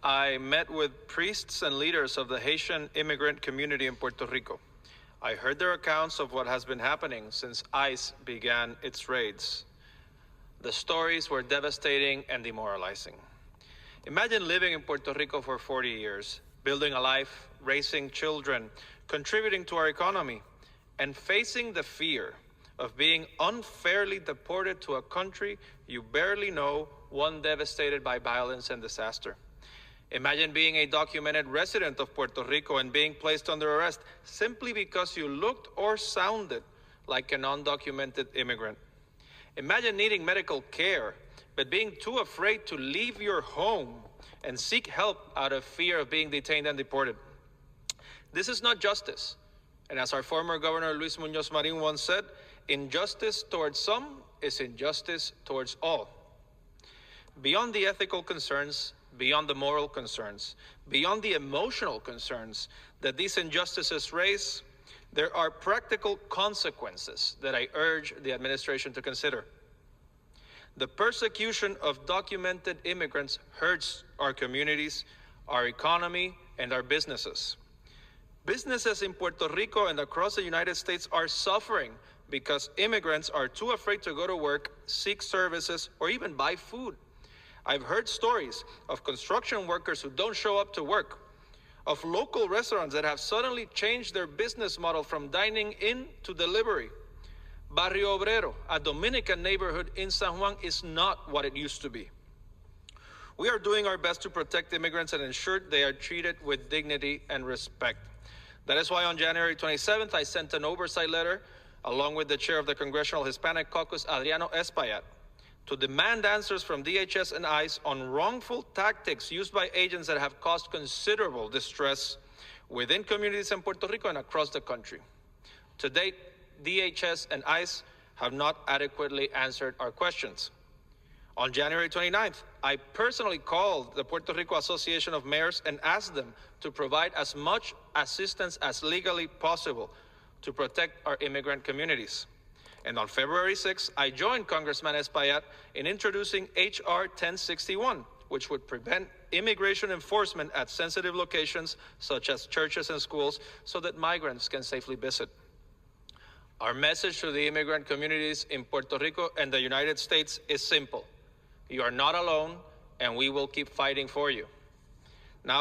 I met with priests and leaders of the Haitian immigrant community in Puerto Rico. I heard their accounts of what has been happening since ICE began its raids. The stories were devastating and demoralizing. Imagine living in Puerto Rico for 40 years, building a life, raising children, contributing to our economy, and facing the fear of being unfairly deported to a country you barely know, one devastated by violence and disaster. Imagine being a documented resident of Puerto Rico and being placed under arrest simply because you looked or sounded like an undocumented immigrant. Imagine needing medical care, but being too afraid to leave your home and seek help out of fear of being detained and deported. This is not justice. And as our former Governor Luis Muñoz Marin once said, injustice towards some is injustice towards all. Beyond the ethical concerns, beyond the moral concerns, beyond the emotional concerns that these injustices raise, there are practical consequences that I urge the administration to consider. The persecution of documented immigrants hurts our communities, our economy, and our businesses. Businesses in Puerto Rico and across the United States are suffering because immigrants are too afraid to go to work, seek services, or even buy food. I've heard stories of construction workers who don't show up to work, of local restaurants that have suddenly changed their business model from dining in to delivery. Barrio Obrero, a Dominican neighborhood in San Juan, is not what it used to be. We are doing our best to protect immigrants and ensure they are treated with dignity and respect. That is why on January 27th, I sent an oversight letter along with the chair of the Congressional Hispanic Caucus, Adriano Espaillat, to demand answers from DHS and ICE on wrongful tactics used by agents that have caused considerable distress within communities in Puerto Rico and across the country. To date, DHS and ICE have not adequately answered our questions. On January 29th, I personally called the Puerto Rico Association of Mayors and asked them to provide as much assistance as legally possible to protect our immigrant communities. And on February 6th, I joined Congressman Espaillat in introducing H.R. 1061, which would prevent immigration enforcement at sensitive locations such as churches and schools so that migrants can safely visit. Our message to the immigrant communities in Puerto Rico and the United States is simple. You are not alone, and we will keep fighting for you.